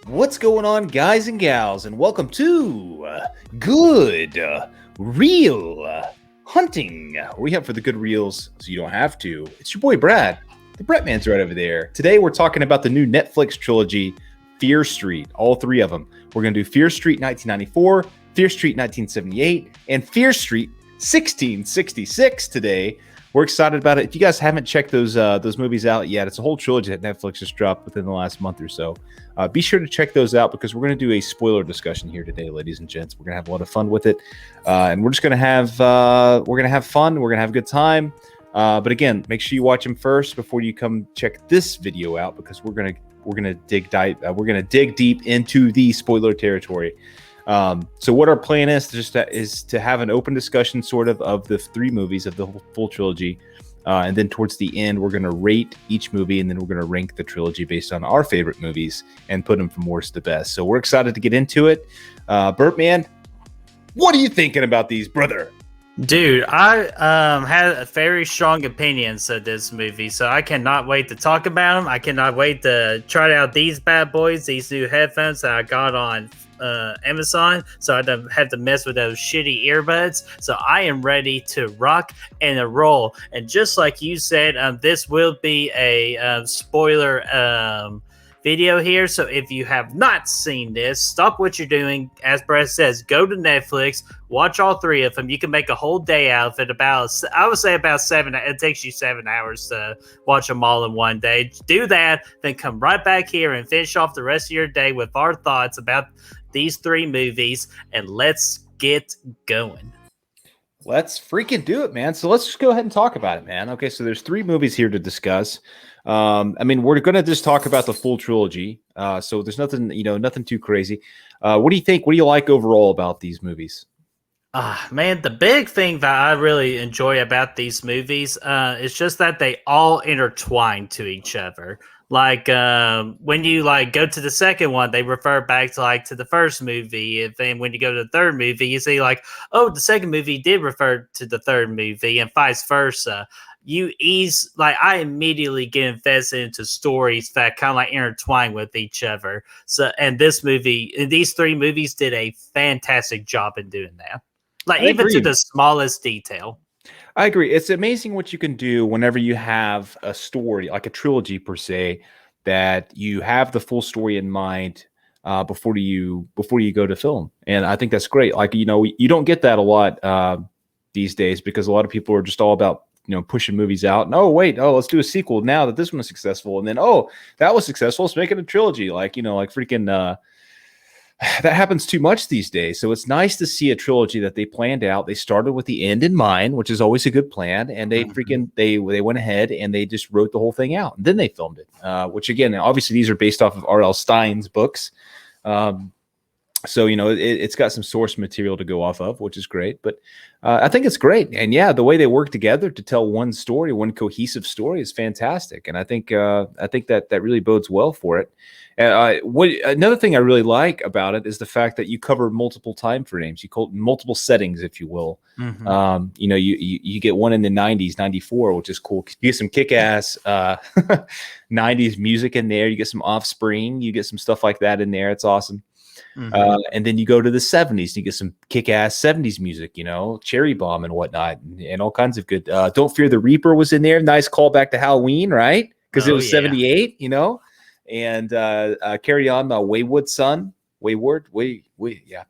What's going on, guys and gals, and welcome to Good Real Hunting. We have for the good reels so you don't have to. It's your boy Brad. The Brett Man's right over there. Today we're talking about the new Netflix trilogy, Fear Street, all three of them. We're going to do Fear Street 1994, Fear Street 1978, and Fear Street 1666 today. We're excited about it. If you guys haven't checked those movies out yet, it's a whole trilogy that Netflix just dropped within the last month or so. Be sure to check those out because we're going to do a spoiler discussion here today, ladies and gents. We're going to have a lot of fun with it, and we're just going to have fun. We're going to have a good time. But again, make sure you watch them first before you come check this video out because we're gonna dig deep into the spoiler territory. So what our plan is to have an open discussion sort of the three movies of the full trilogy. And then towards the end, we're going to rate each movie and then we're going to rank the trilogy based on our favorite movies and put them from worst to best. So we're excited to get into it. Burt, man, what are you thinking about these, brother? Dude, I had very strong opinions of this movie, so I cannot wait to talk about them. I cannot wait to try out these bad boys, these new headphones that I got on Amazon, so I don't have to mess with those shitty earbuds. So I am ready to rock and a roll. And just like you said, this will be a spoiler video here. So if you have not seen this, stop what you're doing. As Brett says, go to Netflix, watch all three of them. You can make a whole day out of it. I would say about 7. It takes you 7 hours to watch them all in one day. Do that, then come right back here and finish off the rest of your day with our thoughts about these three movies, and let's get going. Let's freaking do it, man. So let's just go ahead and talk about it, man. Okay, so there's 3 movies here to discuss. We're going to just talk about the full trilogy. So there's nothing too crazy. What do you think? What do you like overall about these movies? Man, the big thing that I really enjoy about these movies is just that they all intertwine to each other. Like when you go to the second one, they refer back to the first movie. And then when you go to the third movie, you see the second movie did refer to the third movie, and vice versa. I immediately get invested into stories that kind of intertwine with each other. So, and these 3 movies did a fantastic job in doing that. Even to the smallest detail. I agree. It's amazing what you can do whenever you have a story, like a trilogy per se, that you have the full story in mind before you go to film. And I think that's great. You don't get that a lot these days because a lot of people are just all about pushing movies out. And let's do a sequel now that this one is successful. And then that was successful, let's make it a trilogy. That happens too much these days. So it's nice to see a trilogy that they planned out. They started with the end in mind, which is always a good plan. And they went ahead and they just wrote the whole thing out. And then they filmed it, which again, obviously these are based off of R.L. Stine's books. So, it's got some source material to go off of, which is great. But I think it's great. And yeah, the way they work together to tell one story, one cohesive story is fantastic. And I think that really bodes well for it. Another thing I really like about it is the fact that you cover multiple time frames. You call multiple settings, if you will. Mm-hmm. You get one in the 90s, 94, which is cool. You get some kick-ass 90s music in there. You get some Offspring. You get some stuff like that in there. It's awesome. Mm-hmm. And then you go to the 70s, you get some kick-ass 70s music, Cherry Bomb and whatnot, and all kinds of good. Don't Fear the Reaper was in there. Nice callback to Halloween, right? Because it was 78, and Carry On, Wayward Son. Yeah.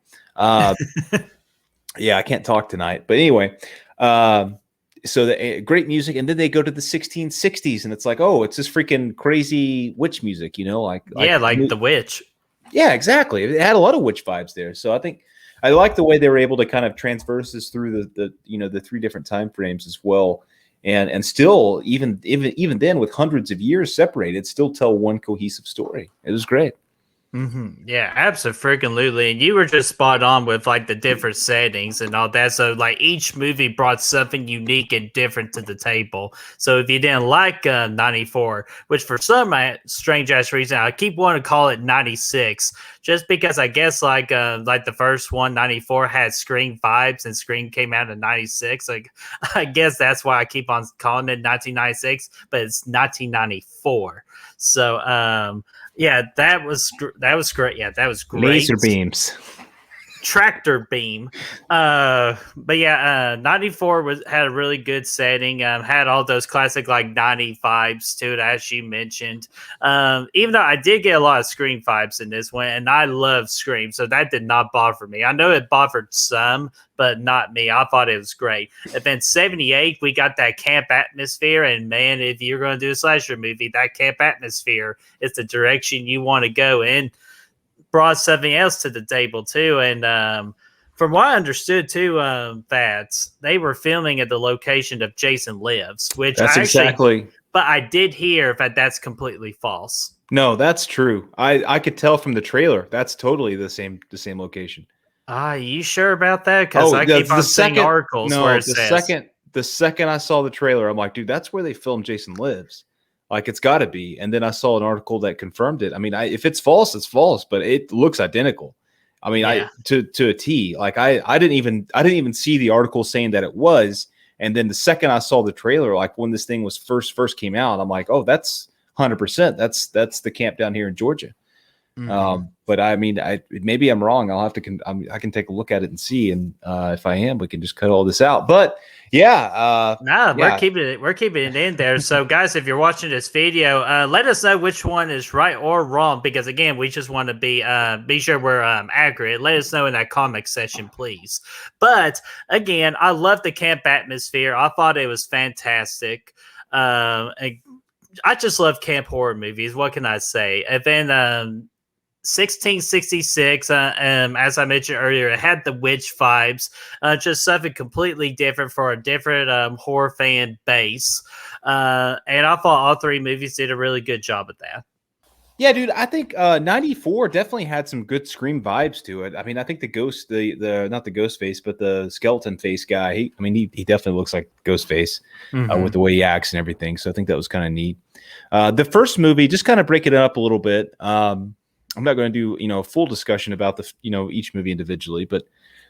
Yeah, I can't talk tonight. But anyway, so the great music, and then they go to the 1660s, and it's it's this freaking crazy witch music, The Witch. Yeah, exactly. It had a lot of witch vibes there. So I think I like the way they were able to kind of transverse this through the 3 different time frames as well. And still, even then, with hundreds of years separated, still tell one cohesive story. It was great. Mm-hmm. Yeah, absolutely. And you were just spot on with the different settings and all that. So each movie brought something unique and different to the table. So if you didn't like 94, which for some strange ass reason I keep wanting to call it 96, just because I guess the first one, 94, had Scream vibes and Scream came out in 96. I guess that's why I keep on calling it 1996, but it's 1994. So yeah, that was great. Yeah, that was great. Laser beams. Tractor beam. But yeah, 94 had a really good setting. Had all those classic like 90 vibes to it, as you mentioned. Even though I did get a lot of Scream vibes in this one, and I love Scream, so that did not bother me. I know it bothered some, but not me. I thought it was great. And then 78, we got that camp atmosphere, and man, if you're going to do a slasher movie, that camp atmosphere is the direction you want to go in. Brought something else to the table too, and from what I understood too, that they were filming at the location of Jason Lives, which That's exactly. But I did hear that that's completely false. No, that's true. I could tell from the trailer. That's totally the same location. You sure about that? Because I keep on seeing articles where it says. The second I saw the trailer, I'm like, dude, that's where they filmed Jason Lives. Like, it's got to be. And then I saw an article that confirmed it. I mean, if it's false, it's false, but it looks identical. I mean, yeah. to a T. Like, I didn't even see the article saying that it was. And then the second I saw the trailer, like when this thing was first came out, I'm like, oh, that's 100%. That's the camp down here in Georgia. Mm-hmm. But I mean, maybe I'm wrong. I'll have to. I can take a look at it and see. And if I am, we can just cut all this out. But yeah, we're keeping it in there. So guys, if you're watching this video, let us know which one is right or wrong. Because again, we just want to be sure we're accurate. Let us know in that comment section, please. But again, I love the camp atmosphere. I thought it was fantastic. I just love camp horror movies. What can I say? And then 1666, as I mentioned earlier, it had the witch vibes, just something completely different for a different horror fan base. And I thought all three movies did a really good job at that. Yeah, dude, I think 94 definitely had some good Scream vibes to it. I mean, I think the ghost, the not the ghost face, but the skeleton face guy, he definitely looks like Ghostface with the way he acts and everything. So I think that was kind of neat. The first movie, just kind of break it up a little bit. I'm not going to do, a full discussion about each movie individually, but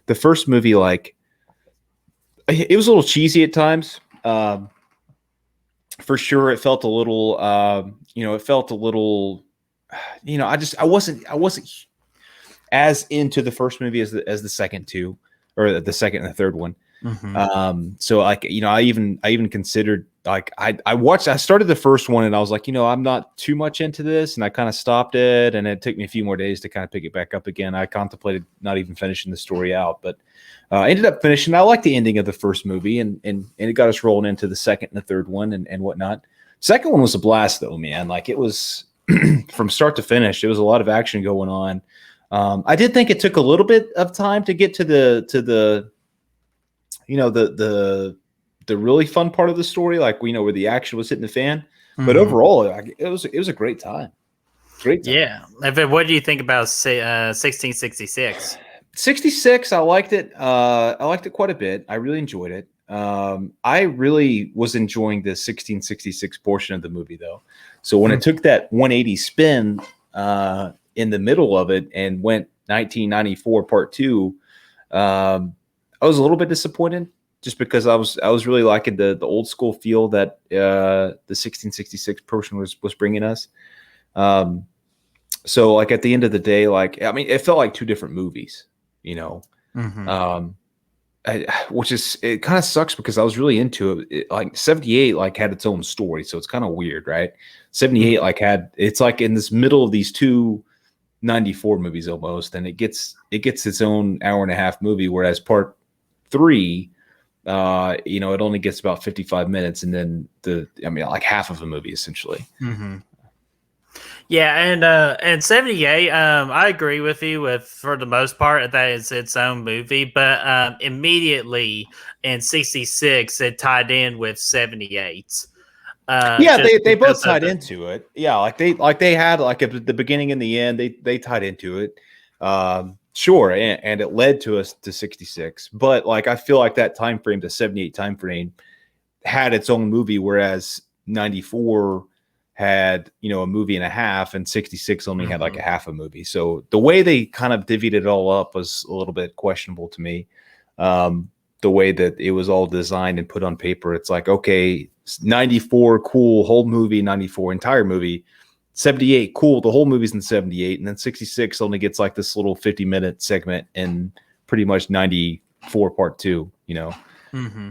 the first movie, like, it was a little cheesy at times. For sure. It felt a little, I wasn't as into the first movie as the second two, or the second and the third one. So like, I even considered, like, I started the first one and I was like, I'm not too much into this, and I kind of stopped it, and it took me a few more days to kind of pick it back up again. I contemplated not even finishing the story out, but I ended up finishing. I liked the ending of the first movie, and it got us rolling into the second and the third one and whatnot. Second one was a blast though, man. Like, it was from start to finish, there was a lot of action going on. I did think it took a little bit of time to get to the the really fun part of the story, like, where the action was hitting the fan. But overall, it was a great time. Great time. Yeah. What do you think about 1666? 66, I liked it. I liked it quite a bit. I really enjoyed it. I really was enjoying the 1666 portion of the movie, though. So when it took that 180 spin in the middle of it and went 1994 part 2, I was a little bit disappointed, just because I was really liking the old school feel that the 1666 portion was bringing us. So like, at the end of the day, like, I mean, it felt like two different movies, which is, it kind of sucks because I was really into it. Like 78 like had its own story, so it's kind of weird, right? 78 like it's like in this middle of these two 94 movies almost, and it gets its own hour-and-a-half movie, whereas part 3, it only gets about 55 minutes, and then like half of a movie essentially. Yeah, and 78, I agree with you for the most part that it's its own movie, but immediately in 66 it tied in with 78. They both tied into it. Yeah, like they had, like, at the beginning and the end, they tied into it. Sure, and it led to us to 66, but like, I feel like that time frame, the 78 time frame, had its own movie, whereas 94 had a movie and a half, and 66 only had like a half a movie. So the way they kind of divvied it all up was a little bit questionable to me. The way that it was all designed and put on paper, it's like, okay, 94 cool whole movie, 94 entire movie, 78, cool. The whole movie's in 78, and then 66 only gets like this little 50-minute segment in pretty much 94 part 2, you know. Mm-hmm.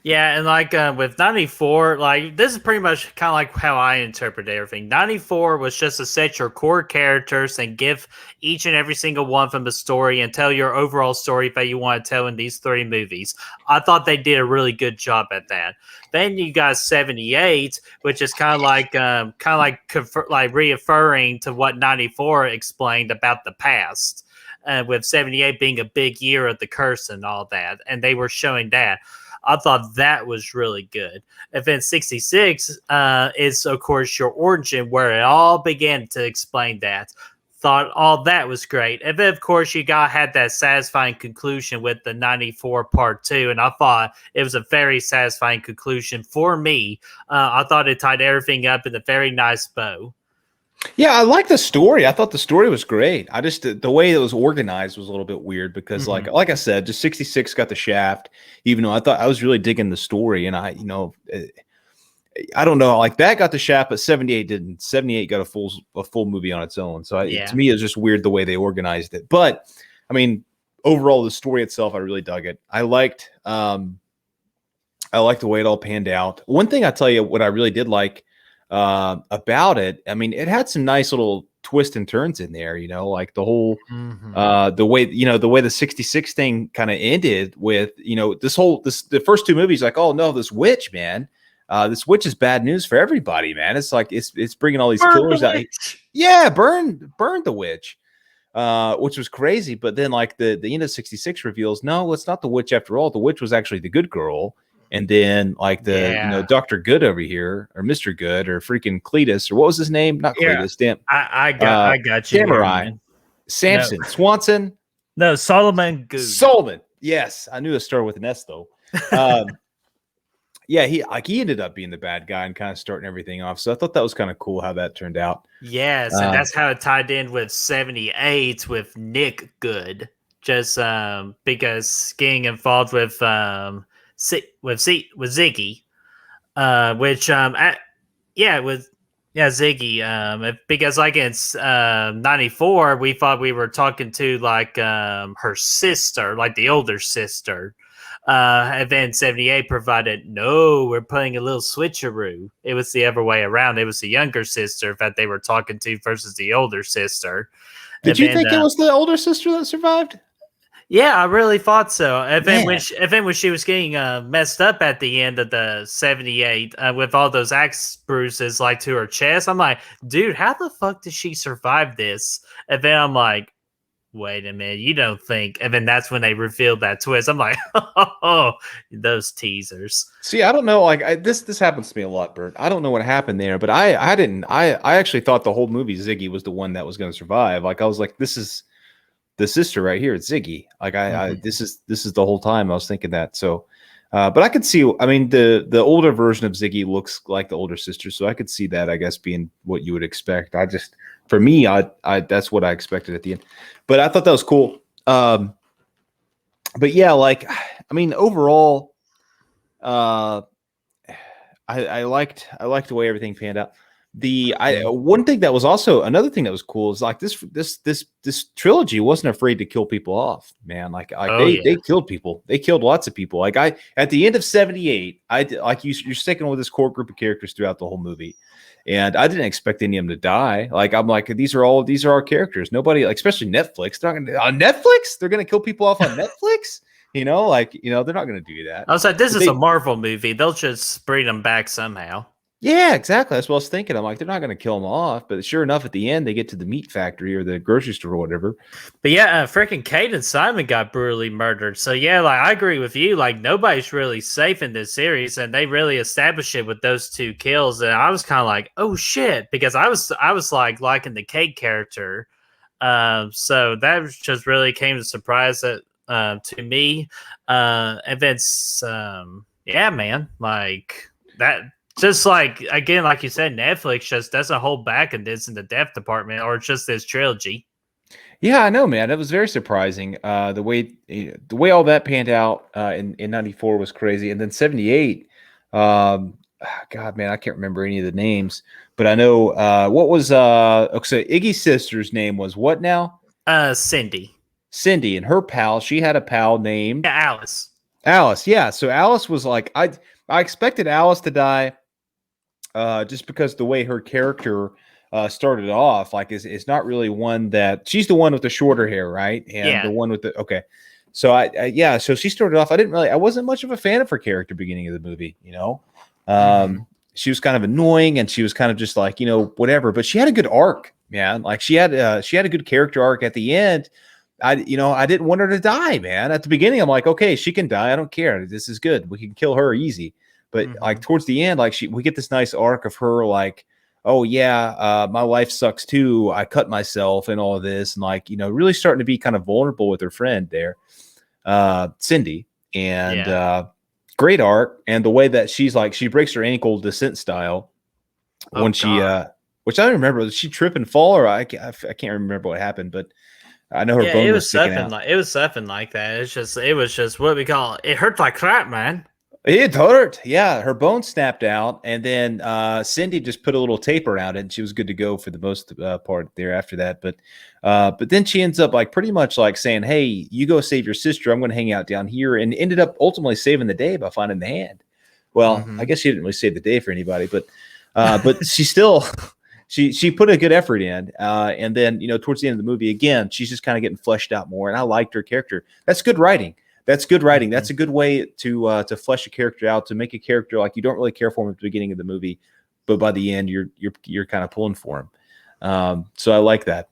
Yeah, and like with 94, like this is pretty much kind of like how I interpret everything. 94 was just to set your core characters and give each and every single one of them a story and tell your overall story that you want to tell in these 3 movies. I thought they did a really good job at that. Then you got 78, which is kind of like referring to what 94 explained about the past. With 78 being a big year of the curse and all that, and they were showing that. I thought that was really good. Event 66 is, of course, your origin, where it all began to explain that. Thought all that was great. And then, of course, you had that satisfying conclusion with the 94 part 2, and I thought it was a very satisfying conclusion for me. I thought it tied everything up in a very nice bow. Yeah, I like the story. I thought the story was great. I just the way it was organized was a little bit weird because, like I said, just 66 got the shaft. Even though I thought I was really digging the story, and I don't know, like that got the shaft, but 78 didn't. 78 got a full movie on its own. So to me, it was just weird the way they organized it. But I mean, overall, the story itself, I really dug it. I liked the way it all panned out. One thing I tell you, what I really did like about it, I mean, it had some nice little twists and turns in there, you know, like the whole the way the 66 thing kind of ended with, you know, the first 2 movies, like, oh no, this witch, man, this witch is bad news for everybody, man. It's like it's bringing all these killers out. Yeah, burn the witch, which was crazy. But then like the end of 66 reveals, no, it's not the witch after all. The witch was actually the good girl. And then like Dr. Good over here, or Mr. Good, or freaking Cletus, or what was his name? Not Cletus, damn. I got you. Samurai. Here, Samson. No. Swanson. No, Solomon Good. Solomon. Yes. I knew it started with an S though. Yeah, he ended up being the bad guy and kind of starting everything off. So I thought that was kind of cool how that turned out. Yes, and that's how it tied in with 78 with Nick Good. Just because getting involved with Ziggy, Ziggy. Because like it's 94, we thought we were talking to like her sister, like the older sister. And then 78 provided, no, we're playing a little switcheroo. It was the other way around. It was the younger sister that they were talking to versus the older sister. Did you think it was the older sister that survived? Yeah, I really thought so. And then when she was getting messed up at the end of the 78 with all those axe bruises like to her chest, I'm like, dude, how the fuck did she survive this? And then I'm like, wait a minute, you don't think? And then that's when they revealed that twist. I'm like, oh, those teasers. See, I don't know. Like this happens to me a lot, Bert. I don't know what happened there, but I actually thought the whole movie Ziggy was the one that was going to survive. Like I was like, this is the sister right here. It's Ziggy. Like this is the whole time I was thinking that. So, but I could see. I mean, the older version of Ziggy looks like the older sister, so I could see that. I guess being what you would expect. For me, I that's what I expected at the end. But I thought that was cool. But yeah, like I mean, overall, I liked the way everything panned out. One thing that was also another thing that was cool is like this trilogy wasn't afraid to kill people off, man. They killed people. They killed lots of people. Like at the end of 78, you're sticking with this core group of characters throughout the whole movie. And I didn't expect any of them to die. Like I'm like, these are our characters. Nobody, like, especially Netflix, they're not gonna on Netflix. They're gonna kill people off on Netflix. They're not gonna do that. I was like, this is a Marvel movie. They'll just bring them back somehow. Yeah, exactly. That's what I was thinking. I'm like, they're not going to kill them off, but sure enough, at the end, they get to the meat factory or the grocery store or whatever. But yeah, freaking Kate and Simon got brutally murdered. So yeah, like I agree with you. Like nobody's really safe in this series, and they really established it with those 2 kills. And I was kind of like, oh shit, because I was like liking the Kate character. So that just really came as a surprise to me. And then, yeah, man, like that. Just like, again, like you said, Netflix just doesn't hold back in this in the death department, or just this trilogy. Yeah, I know, man. It was very surprising. The way all that panned out in 94 was crazy. And then 78, God, man, I can't remember any of the names. but I know what was okay, so Iggy's sister's name was what now? Cindy. Cindy, and her pal. She had a pal named Yeah, Alice. Alice. Yeah, so Alice was like I expected Alice to die just because the way her character started off, like, is not really one that she's the one with the shorter hair, right? And the Yeah. one with the okay. So yeah, so she started off. I wasn't much of a fan of her character beginning of the movie. She was kind of annoying, and she was kind of just like whatever. But she had a good arc, man. Like she had a good character arc at the end. I didn't want her to die, man. At the beginning, I'm like, okay, she can die. I don't care. This is good. We can kill her easy. But like towards the end, like we get this nice arc of her like, oh yeah, my life sucks too. I cut myself and all of this, and like really starting to be kind of vulnerable with her friend there, Cindy, and great arc. And the way that she's like she breaks her ankle descent style when she which I don't remember, did she trip and fall, or I can't remember what happened, but I know her bone was sticking out. It was something like that. It was just what we call it hurt like crap, man. It hurt. Yeah, her bone snapped out, and then Cindy just put a little tape around it, and she was good to go for the most part there after that. But then she ends up like pretty much like saying, "Hey, you go save your sister. I'm going to hang out down here," and ended up ultimately saving the day by finding the hand. Well, I guess she didn't really save the day for anybody, but she still she put a good effort in. And then towards the end of the movie, again, she's just kind of getting fleshed out more, and I liked her character. That's good writing. That's good writing. That's a good way to flesh a character out, to make a character like you don't really care for him at the beginning of the movie, but by the end you're kind of pulling for him. So I like that.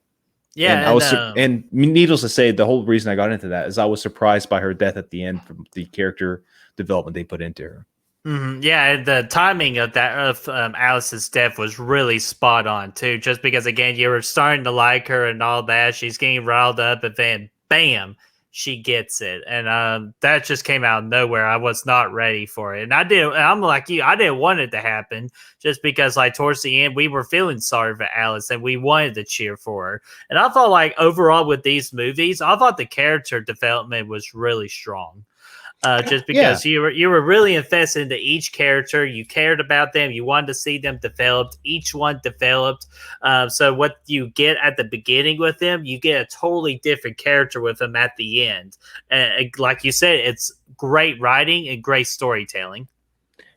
Yeah, and needless to say, the whole reason I got into that is I was surprised by her death at the end from the character development they put into her. Yeah, the timing of Alice's death was really spot on too. Just because again, you were starting to like her and all that, she's getting riled up, and then bam, she gets it, and that just came out of nowhere. I was not ready for it, and I'm like you, I didn't want it to happen, just because like towards the end we were feeling sorry for Alice and we wanted to cheer for her. And I thought like overall with these movies, I thought the character development was really strong. Just because you were really invested into each character, you cared about them, you wanted to see them developed, each one developed. So what you get at the beginning with them, you get a totally different character with them at the end. And like you said, it's great writing and great storytelling.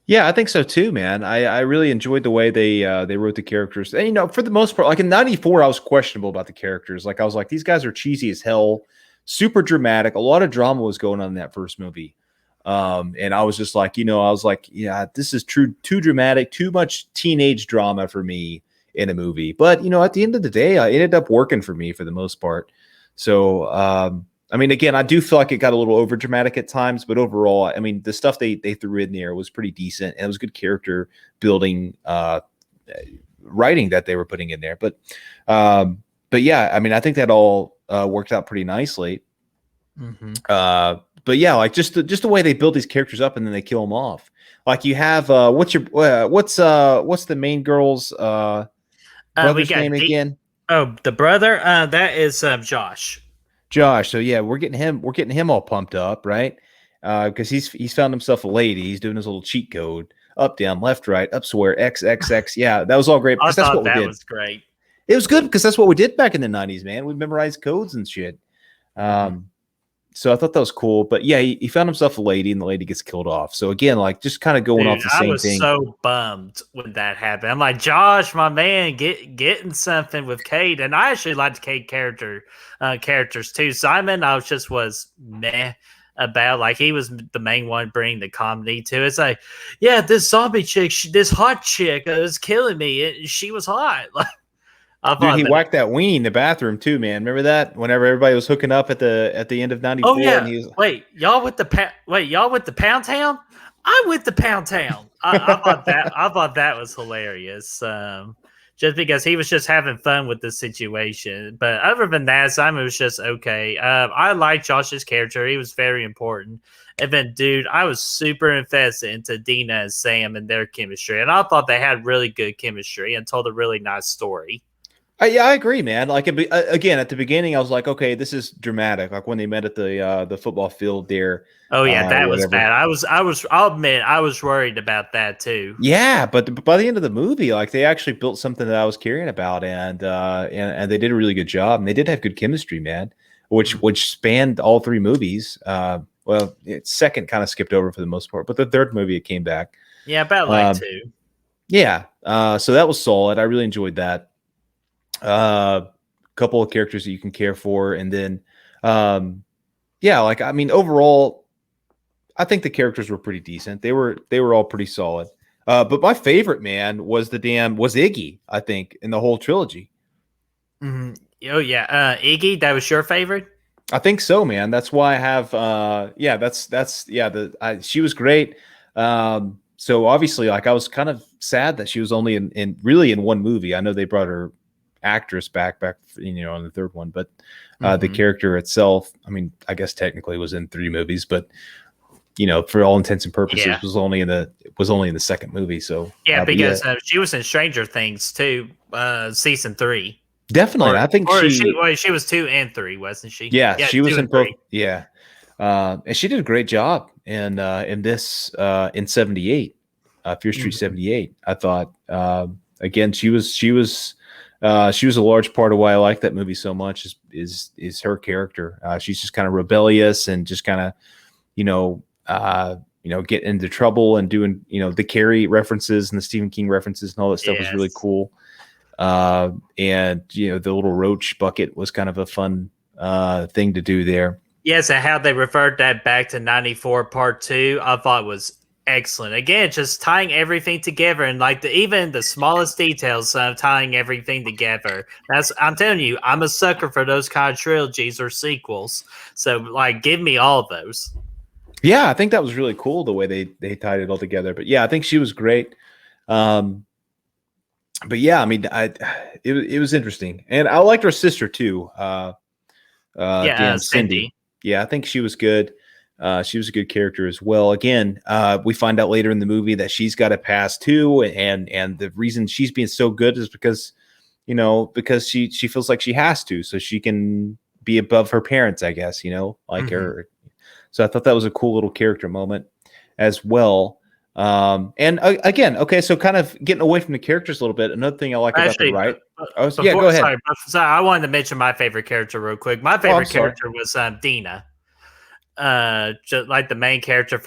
Yeah, I think so too, man. I really enjoyed the way they wrote the characters. And for the most part, like in '94, I was questionable about the characters. Like I was like, these guys are cheesy as hell. Super dramatic. A lot of drama was going on in that first movie. And I was just like, yeah, this is too dramatic, too much teenage drama for me in a movie. But, at the end of the day, it ended up working for me for the most part. So, I mean, again, I do feel like it got a little over dramatic at times, but overall, I mean, the stuff they threw in there was pretty decent, and it was good character building, writing that they were putting in there. But yeah, I mean, I think that all worked out pretty nicely. But yeah, like just the way they build these characters up and then they kill them off. Like you have what's the main girl's brother's name again? Oh, the brother. That is Josh. Josh. So yeah, we're getting him all pumped up, right? Because he's found himself a lady. He's doing his little cheat code: up, down, left, right, up, square, X, X, X. Yeah, that was all great. I thought that we did. Was great. It was good because that's what we did back in the '90s, man. We memorized codes and shit. So I thought that was cool. But yeah, he found himself a lady, and the lady gets killed off. So again, like just kind of going off the same thing. I was so bummed when that happened. I'm like, Josh, my man, getting something with Kate. And I actually liked Kate characters too. Simon, I was meh about. Like he was the main one bringing the comedy to it. It's like, yeah, this zombie chick, this hot chick was killing me. She was hot. Like, dude, he whacked that weenie in the bathroom too, man. Remember that? Whenever everybody was hooking up at the end of '94. Oh yeah. And he was... Wait, y'all with the Pound Town? I'm with the Pound Town. I thought that was hilarious. Just because he was just having fun with the situation. But other than that, Simon was just okay. I liked Josh's character. He was very important. And then, dude, I was super invested into Dina and Sam and their chemistry. And I thought they had really good chemistry and told a really nice story. Yeah, I agree, man. Like again, at the beginning, I was like, okay, this is dramatic. Like when they met at the football field there, Oh yeah, or that was whatever. bad. I'll admit, I was worried about that too. Yeah, but by the end of the movie, like they actually built something that I was caring about, and they did a really good job, and they did have good chemistry, man. Which spanned all three movies. Well, second kind of skipped over for the most part, but the third movie it came back. Yeah, about like Um, two. yeah, so that was solid. I really enjoyed that. Couple of characters that you can care for, and then, yeah, like I mean, overall, I think the characters were pretty decent. They were all pretty solid. But my favorite man was was Iggy. I think in the whole trilogy. Mm-hmm. Oh yeah, Iggy, that was your favorite. I think so, man. That's why I have. Yeah, that's yeah. She was great. So obviously, like I was kind of sad that she was only in really in one movie. I know they brought her actress back on the third one, but the character itself, I mean, I guess technically was in three movies, but for all intents and purposes, was only in the second movie. So yeah, because she was in Stranger Things too, season 3. Definitely, I think she was 2 and 3, wasn't she? Yeah, she was in both. 3. Yeah, and she did a great job in this in '78, Fear Street '78. I thought again she was a large part of why I like that movie so much is her character. She's just kind of rebellious and just kind of get into trouble and doing the Carrie references and the Stephen King references and all that stuff was really cool. And the little roach bucket was kind of a fun thing to do there. Yes, and how they referred that back to 94 part 2, I thought was excellent. Again, just tying everything together and like even the smallest details of tying everything together. I'm telling you, I'm a sucker for those kind of trilogies or sequels. So like give me all of those. Yeah, I think that was really cool the way they tied it all together. But yeah, I think she was great. But yeah, I mean, it was interesting, and I liked her sister too. Cindy. Yeah, I think she was good. She was a good character as well. Again, we find out later in the movie that she's got a past too, and the reason she's being so good is because she feels like she has to, so she can be above her parents, I guess. Her. So I thought that was a cool little character moment as well. And again, okay, so kind of getting away from the characters a little bit. Another thing I like about the right. Yeah, go ahead. Sorry, I wanted to mention my favorite character real quick. My favorite character was Dina. Just like the main character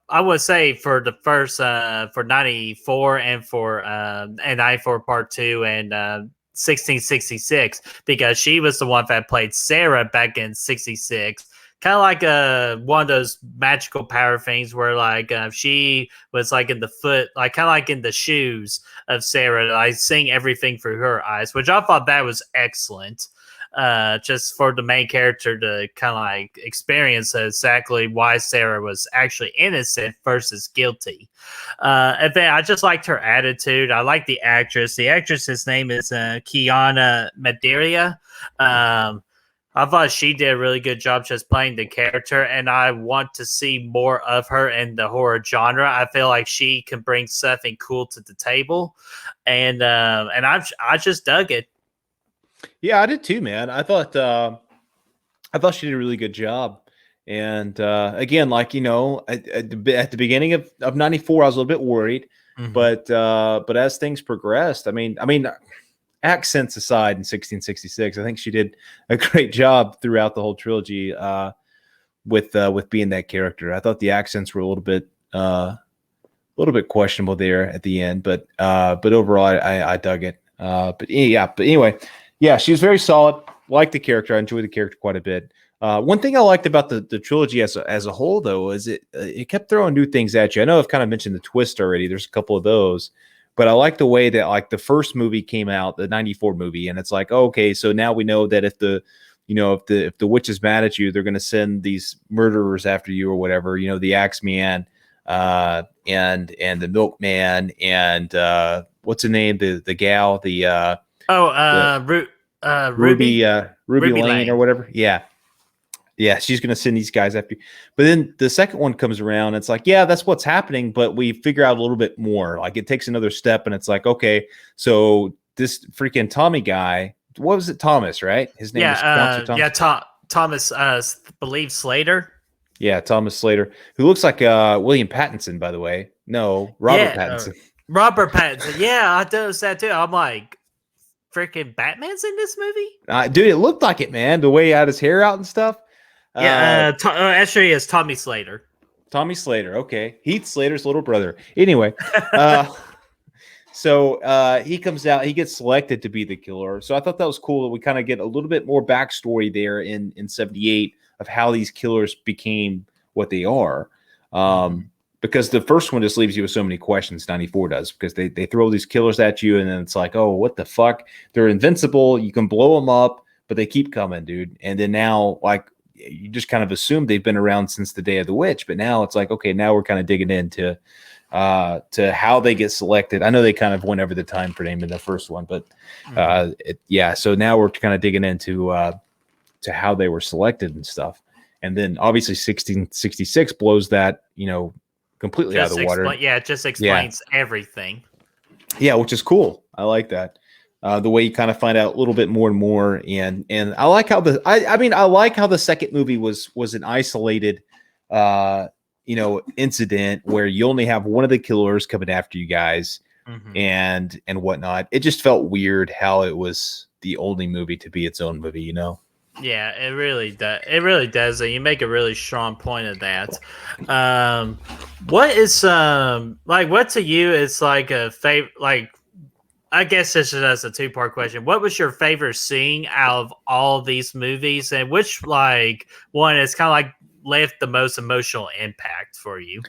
I would say for the first for 94 and for and 94 part 2 and 1666, because she was the one that played Sarah back in 66. Kind of like one of those magical power things where like she was like in the foot, like kind of like in the shoes of Sarah, like seeing everything through her eyes, which I thought that was excellent. Just for the main character to kind of like experience exactly why Sarah was actually innocent versus guilty. And then I just liked her attitude. I like the actress. The actress's name is Kiana Madeira. I thought she did a really good job just playing the character, and I want to see more of her in the horror genre. I feel like she can bring something cool to the table, and I just dug it. Yeah, I did too, man. I thought she did a really good job, and again, like at the beginning of '94, I was a little bit worried, but as things progressed, I mean. Accents aside, in 1666, I think she did a great job throughout the whole trilogy with being that character. I thought the accents were a little bit questionable there at the end, but overall, I dug it. But anyway, yeah, she was very solid. Liked the character. I enjoyed the character quite a bit. One thing I liked about the trilogy as a whole, though, is it kept throwing new things at you. I know I've kind of mentioned the twist already. There's a couple of those. But I like the way that like the first movie came out, the 94 movie, and it's like, oh, okay, so now we know that if the witch is mad at you, they're going to send these murderers after you or whatever, the Axeman, and the Milkman, and what's the name, the gal, Ruby Lane or whatever, yeah. Yeah, she's going to send these guys after you. But then the second one comes around. It's like, yeah, that's what's happening. But we figure out a little bit more. Like it takes another step. And it's like, okay, so this freaking Tommy guy what was it? Thomas, right? His name was Counselor Thomas. Yeah, Thomas, believe Slater. Yeah, Thomas Slater, who looks like William Pattinson, by the way. No, Robert Pattinson. Robert Pattinson. Yeah, I noticed that too. I'm like, freaking Batman's in this movie? Dude, it looked like it, man. The way he had his hair out and stuff. Yeah, actually, it's Tommy Slater. Tommy Slater, okay. Heath Slater's little brother. Anyway, so he comes out, he gets selected to be the killer. So I thought that was cool that we kind of get a little bit more backstory there in 78 of how these killers became what they are. Because the first one just leaves you with so many questions, 94 does, because they throw these killers at you, and then it's like, oh, what the fuck? They're invincible. You can blow them up, but they keep coming, dude. And then now, like, you just kind of assume they've been around since the day of the witch, but now it's like, okay, now we're kind of digging into to how they get selected. I know they kind of went over the time frame in the first one, but so now we're kind of digging into to how they were selected and stuff. And then obviously 1666 blows that, completely out of the water. It just explains everything. Yeah, which is cool. I like that. The way you kind of find out a little bit more and more, and I like how I like how the second movie was an isolated, incident where you only have one of the killers coming after you guys, and whatnot. It just felt weird how it was the only movie to be its own movie, Yeah, it really does. It really does. And you make a really strong point of that. What is what to you is like a favorite? Like, I guess this is a two-part question. What was your favorite scene out of all of these movies, and which one is kind of like left the most emotional impact for you?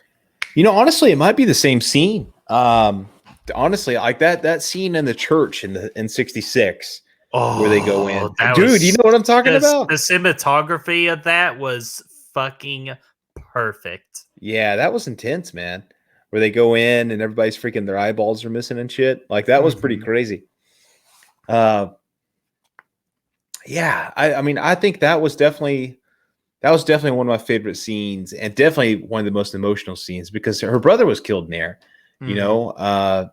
Honestly, it might be the same scene. Honestly, like that scene in the church in 66. Where they go in. Dude, you know what I'm talking about? The cinematography of that was fucking perfect. Yeah, that was intense, man. Where they go in and everybody's freaking their eyeballs are missing and shit. Like, that was pretty crazy. I think that was definitely one of my favorite scenes, and definitely one of the most emotional scenes, because her brother was killed in there.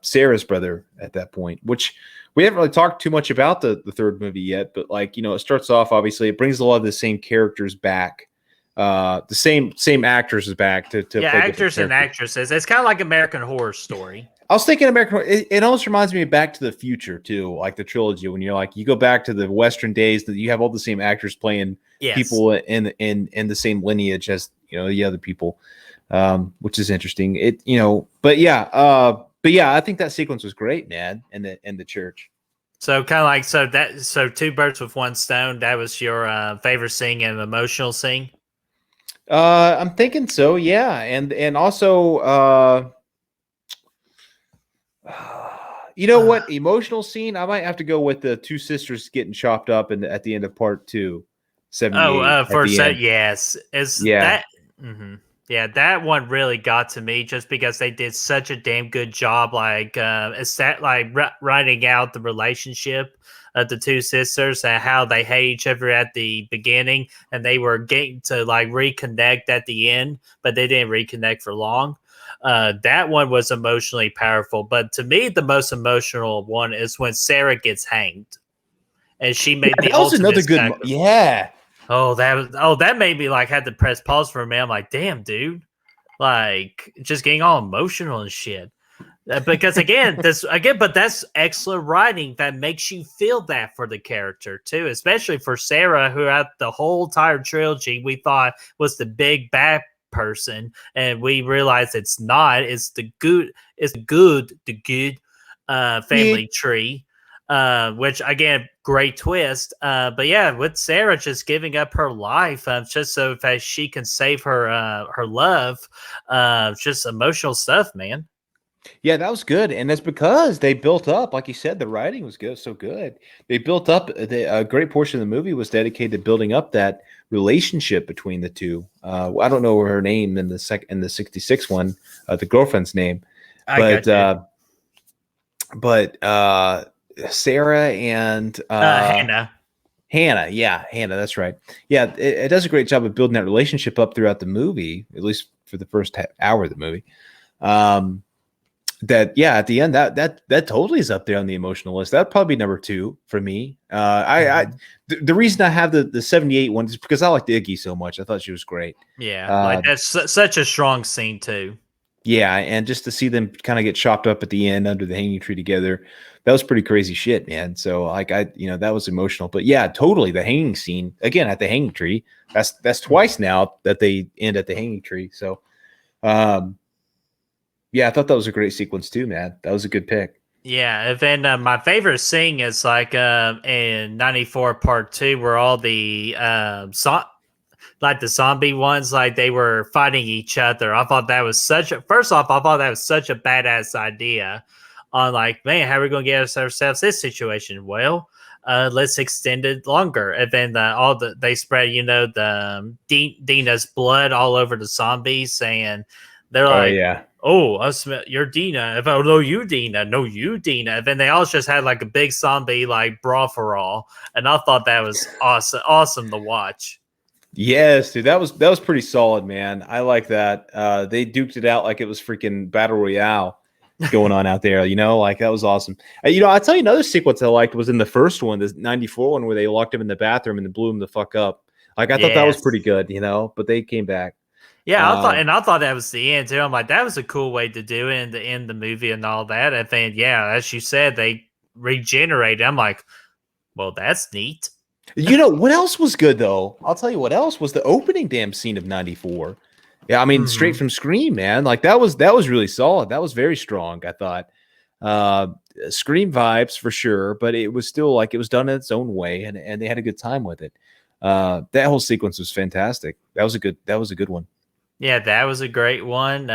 Sarah's brother at that point, which we haven't really talked too much about the third movie yet, but it starts off, obviously, it brings a lot of the same characters back. The same actors is back to play actors and actresses. It's kind of like American Horror Story. I was thinking it almost reminds me of Back to the Future too, like the trilogy, when you're like, you go back to the Western days, that you have all the same actors playing people in the same lineage as the other people, which is interesting. But yeah, I think that sequence was great, man, in the church. So kind of like so two birds with one stone. That was your favorite scene and emotional scene. I'm thinking so, yeah, and also, what emotional scene? I might have to go with the two sisters getting chopped up at the end of part 2. 78. Yes, that. Mm-hmm. Yeah, that one really got to me just because they did such a damn good job, writing out the relationship of the two sisters and how they hate each other at the beginning, and they were getting to reconnect at the end, but they didn't reconnect for long. That one was emotionally powerful, but to me, the most emotional one is when Sarah gets hanged, and she made the ultimate another good, sacrifice. That made me had to press pause for a minute. I'm like, damn, dude, just getting all emotional and shit. Because but that's excellent writing that makes you feel that for the character too, especially for Sarah, who at the whole entire trilogy we thought was the big bad person, and we realized it's not. It's the good family tree. Which again, great twist. But yeah, with Sarah just giving up her life, just so that she can save her love, just emotional stuff, man. Yeah, that was good, and that's because they built up, like you said, the writing was good, so good. They built up. A great portion of the movie was dedicated to building up that relationship between the two. I don't know her name in the 66 one, the girlfriend's name, but Sarah and Hannah. Hannah, that's right. Yeah, it does a great job of building that relationship up throughout the movie, at least for the first hour of the movie. that yeah, at the end that totally is up there on the emotional list. That'd probably be number 2 for me. The reason I have the 78 one is because I like Iggy so much. I thought she was great. Yeah, like Uh, that's such a strong scene too. yeah, and just to see them kind of get chopped up at the end under the hanging tree together, that was pretty crazy shit, man. So like that was emotional. But yeah, totally the hanging scene again at the hanging tree. That's twice now that they end at the hanging tree. So um yeah, I thought that was a great sequence too, man. That was a good pick. Yeah, and then my favorite scene is like in '94 Part Two, where all the like the zombie ones, like they were fighting each other. I thought that was first off, I thought that was such a badass idea. On like, man, how are we going to get ourselves this situation? Well, let's extend it longer, and then they spread, Dina's blood all over the zombies, and they're Oh like, yeah. "Oh, I smell you're Dina." If I know you, Dina, no, you, Dina. And then they all just had like a big zombie like brawl for all, and I thought that was awesome to watch. Yes, dude, that was pretty solid, man. I like that. They duked it out like it was freaking battle royale going on out there. Like that was awesome. I'll tell you another sequence I liked was in the first one, the '94 one, where they locked him in the bathroom and then blew him the fuck up. Like I thought that was Yes. pretty good, but they came back. Yeah, Uh, I thought that was the end too. I'm like, that was a cool way to do it and to end the movie and all that. And then, yeah, as you said, they regenerated. I'm like, well, that's neat. what else was good though? I'll tell you what else was the opening damn scene of '94. Yeah, I mean, straight from Scream, man. Like that was really solid. That was very strong, I thought. Uh, Scream vibes for sure, but it was still like it was done in its own way, and they had a good time with it. That whole sequence was fantastic. That was a good one. Yeah, that was a great one.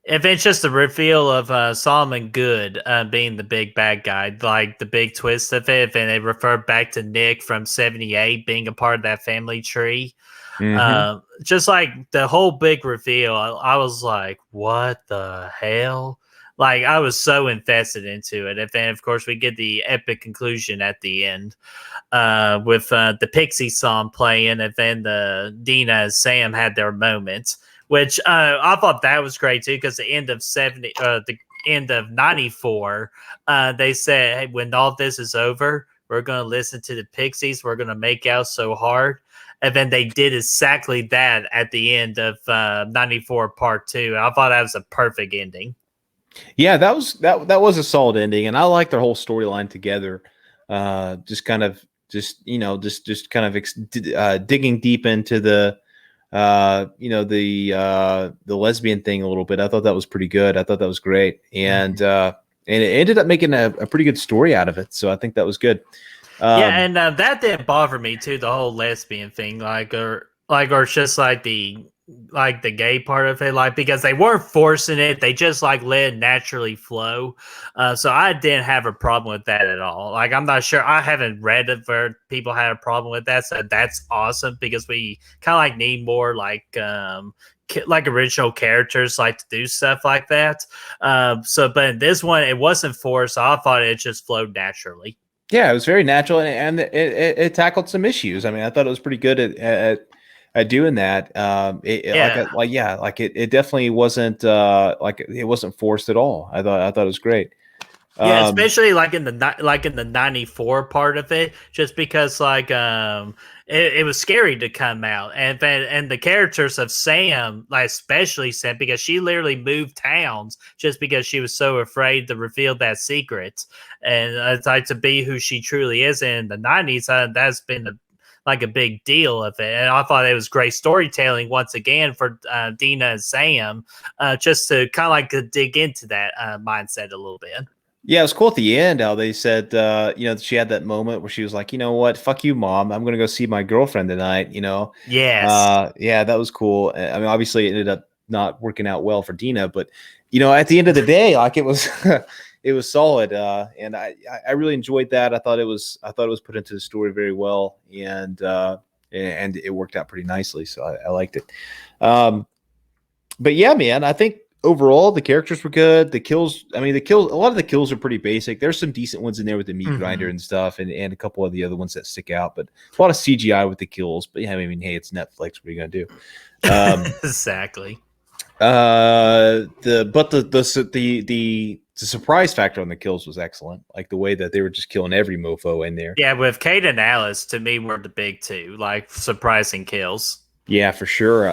If it's just the reveal of Solomon Good being the big bad guy, like the big twist of it, and they refer back to Nick from '78 being a part of that family tree. Mm-hmm. Just like the whole big reveal, I was like, what the hell? Like, I was so invested into it. And then, of course, we get the epic conclusion at the end with the Pixie song playing, and then the Dina and Sam had their moments, which I thought that was great too, because the end of the end of '94, they said, hey, when all this is over, we're going to listen to the Pixies. We're going to make out so hard. And then they did exactly that at the end of '94 Part Two. I thought that was a perfect ending. Yeah, that was a solid ending, and I like their whole storyline together. Just kind of just kind of digging deep into the lesbian thing a little bit. I thought that was pretty good. I thought that was great, and it ended up making a pretty good story out of it. So I think that was good. Yeah, and that didn't bother me too. The whole lesbian thing, or it's just like the gay part of it, like because they weren't forcing it, they just like let it naturally flow. So I didn't have a problem with that at all. Like I'm not sure, I haven't read it where people had a problem with that. So that's awesome because we kind of like need more like original characters like to do stuff like that. But in this one, it wasn't forced. So I thought it just flowed naturally. Yeah, it was very natural, and it tackled some issues. I mean, I thought it was pretty good at doing that. Yeah. It definitely wasn't like it wasn't forced at all. I thought it was great. Yeah, especially like in the '94 part of it, just because it was scary to come out, and the characters of Sam, like especially Sam, because she literally moved towns just because she was so afraid to reveal that secret, and it's like to be who she truly is in the '90s. That's been like a big deal of it, and I thought it was great storytelling once again for Dina and Sam, just to kind of like to dig into that mindset a little bit. Yeah, it was cool at the end how they said, she had that moment where she was like, you know what, fuck you, mom. I'm going to go see my girlfriend tonight, Yes. Yeah, that was cool. I mean, obviously it ended up not working out well for Dina, but, at the end of the day, like it was, it was solid. And I really enjoyed that. I thought it was put into the story very well, and it worked out pretty nicely. So I liked it. But yeah, man, I think overall the characters were good. A lot of the kills are pretty basic. There's some decent ones in there with the meat grinder and stuff, and a couple of the other ones that stick out, but a lot of CGI with the kills. But yeah, I mean, hey, it's Netflix. What are you gonna do? Exactly. The surprise factor on the kills was excellent. Like the way that they were just killing every mofo in there. Yeah, with Kate and Alice, to me, were the big two, like surprising kills. Yeah, for sure.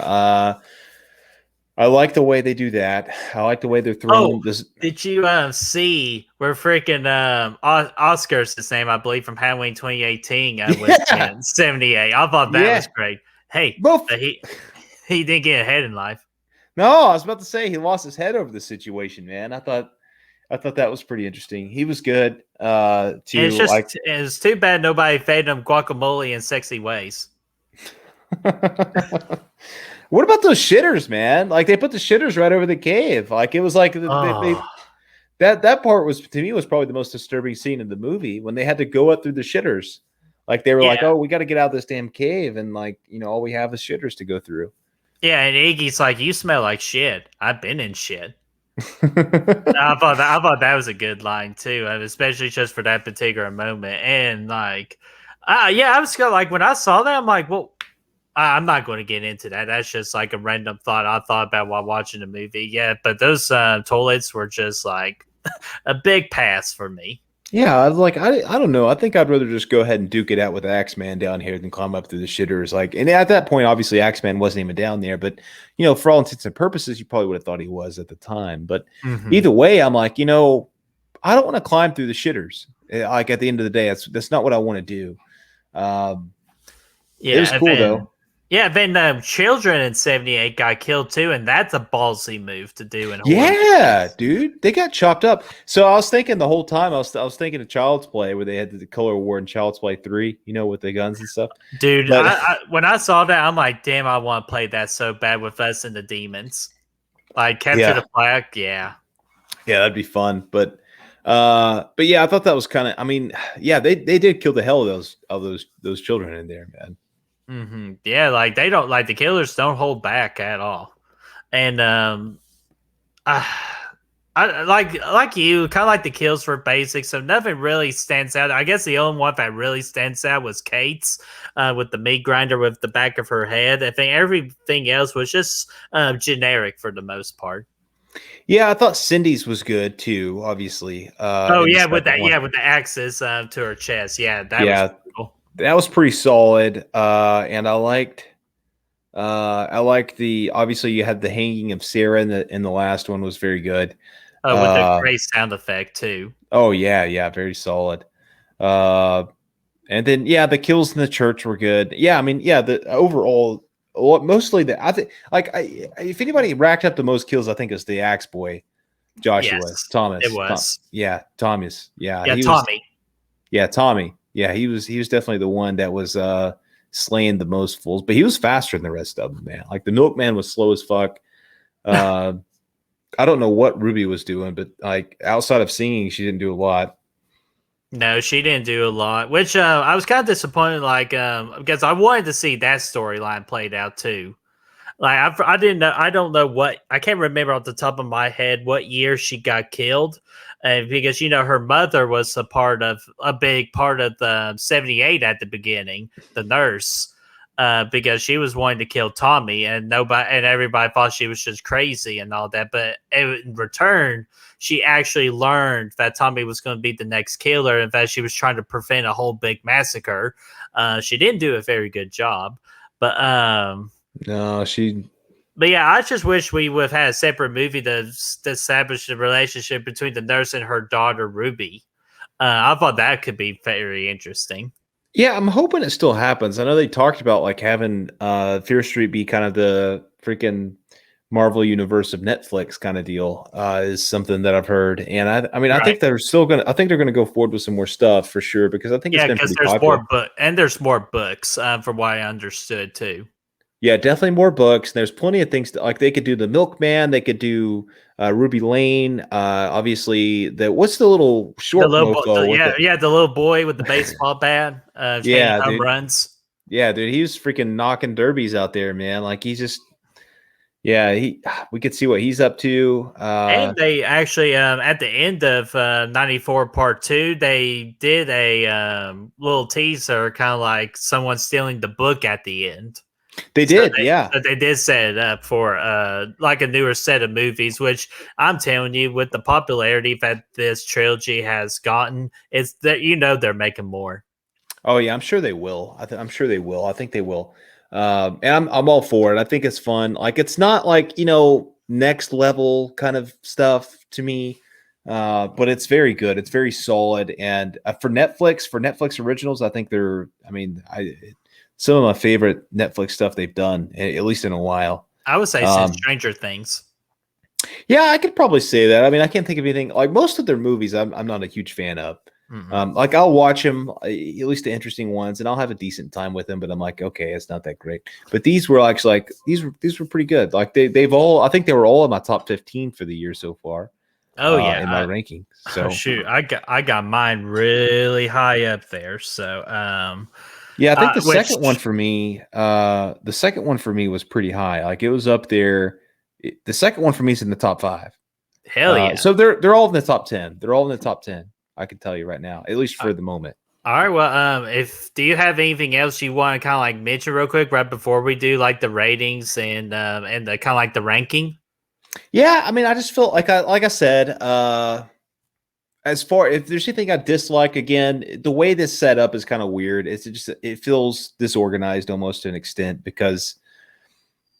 I like the way they do that. I like the way they're Oh, throwing this. did you see where freaking Oscar's his name, I believe, from Halloween 2018 was Yeah, in 78. I thought that yeah. was great. Hey, Both. but he didn't get ahead in life. No, I was about to say he lost his head over the situation, man. I thought that was pretty interesting. He was good. And To like. it's too bad nobody fed him guacamole in sexy ways. What about those shitters, man? Like they put the shitters right over the cave. Like it was like that part was to me was probably the most disturbing scene in the movie when they had to go up through the shitters. Like they were like, "Oh, we got to get out of this damn cave," and like all we have is shitters to go through. Yeah, and Iggy's like, "You smell like shit. I've been in shit." I thought that was a good line too, especially just for that particular moment. And like, yeah, I was kind of like when I saw that, I'm like, well, I'm not going to get into that. That's just like a random thought I thought about while watching the movie. Yeah, but those toilets were just like a big pass for me. Yeah, I was like, I don't know. I think I'd rather just go ahead and duke it out with Axeman down here than climb up through the shitters. Like, and at that point, obviously, Axeman wasn't even down there. But for all intents and purposes, you probably would have thought he was at the time. But either way, I'm like, I don't want to climb through the shitters. Like at the end of the day, that's not what I want to do. Yeah, it was cool though. Yeah, then children in 78 got killed too, and that's a ballsy move to do. Yeah, dude, they got chopped up. So I was thinking the whole time, I was thinking of Child's Play where they had the color war in Child's Play 3, with the guns and stuff. Dude, but, when I saw that, I'm like, damn, I want to play that so bad with us and the demons. Like capture the flag, yeah. Yeah, that'd be fun. But yeah, I thought that was kind of. I mean, yeah, they did kill the hell of those children in there, man. Mm-hmm. Yeah, like they don't the killers don't hold back at all, and I like you kind of like the kills for basic, so nothing really stands out. I guess the only one that really stands out was Kate's with the meat grinder with the back of her head. I think everything else was just generic for the most part. Yeah, I thought Cindy's was good too. Obviously. With the axes to her chest. Yeah, that was cool. That was pretty solid, and I liked the obviously you had the hanging of Sarah in the last one was very good. With a great sound effect too. Oh yeah, very solid. And then the kills in the church were good. Yeah, I mean the overall mostly I think if anybody racked up the most kills, I think it's the Axe Boy, Joshua Thomas. It was Thomas. Yeah, Tommy. Tommy. Yeah, he was definitely the one that was slaying the most fools, but he was faster than the rest of them, man. Like the Milkman was slow as fuck. I don't know what Ruby was doing, but like outside of singing, she didn't do a lot. No, she didn't do a lot, which I was kind of disappointed, because I wanted to see that storyline played out too. Like I didn't know, I don't know I can't remember off the top of my head what year she got killed, because her mother was a big part of the 78 at the beginning, the nurse, because she was wanting to kill Tommy, and everybody thought she was just crazy and all that. But in return, she actually learned that Tommy was going to be the next killer. In fact, she was trying to prevent a whole big massacre. She didn't do a very good job, but no, But yeah, I just wish we would have had a separate movie to establish the relationship between the nurse and her daughter Ruby. I thought that could be very interesting. Yeah, I'm hoping it still happens. I know they talked about like having Fear Street be kind of the freaking Marvel universe of Netflix kind of deal. Is something that I've heard, and I think they're still gonna. I think they're gonna go forward with some more stuff for sure because I think it's been pretty popular. There's more books from what I understood too. Yeah, definitely more books. There's plenty of things like they could do the Milkman, they could do Ruby Lane. Obviously, what's the little short the little boy with the baseball bat. Home runs. Yeah, dude, he was freaking knocking derbies out there, man. Like he's just, we could see what he's up to. And they actually, at the end of 94 Part 2, they did a little teaser, kind of like someone stealing the book at the end. They did, yeah. So they did set it up for like a newer set of movies, which I'm telling you, with the popularity that this trilogy has gotten, it's that they're making more. Oh yeah, I'm sure they will. I'm sure they will. I think they will. And I'm all for it. I think it's fun. Like it's not like next level kind of stuff to me, but it's very good. It's very solid. And for Netflix originals, I think they're. I mean, some of my favorite Netflix stuff they've done, at least in a while. I would say since Stranger Things. Yeah, I could probably say that. I mean, I can't think of anything like most of their movies. I'm not a huge fan of. Like I'll watch them, at least the interesting ones, and I'll have a decent time with them. But I'm like, okay, it's not that great. But these were actually like these were pretty good. Like they've all, I think they were all in my top 15 for the year so far. Oh yeah, in my ranking. So shoot, I got mine really high up there. So yeah, I think the second one for me, was pretty high. Like it was up there. The second one for me is in the top 5. Hell yeah! So they're all in the top 10. They're all in the top 10. I can tell you right now, at least for the moment. All right. Well, do you have anything else you want to kind of like mention real quick right before we do like the ratings and the kind of like the ranking? Yeah, I mean, I just feel like I said, as far if there's anything I dislike, again, the way this set up is kind of weird. It feels disorganized almost to an extent because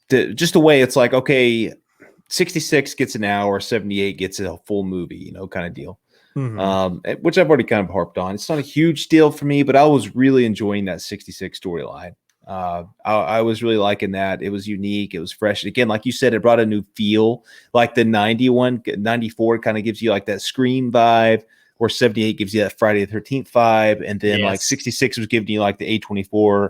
just the way it's like, okay, 66 gets an hour, 78 gets a full movie, kind of deal. Which I've already kind of harped on. It's not a huge deal for me, but I was really enjoying that 66 storyline. I was really liking that. It was unique. It was fresh. Again, like you said, it brought a new feel. Like the 94 kind of gives you like that Scream vibe, where 78 gives you that Friday the 13th vibe. And then like 66 was giving you like the A24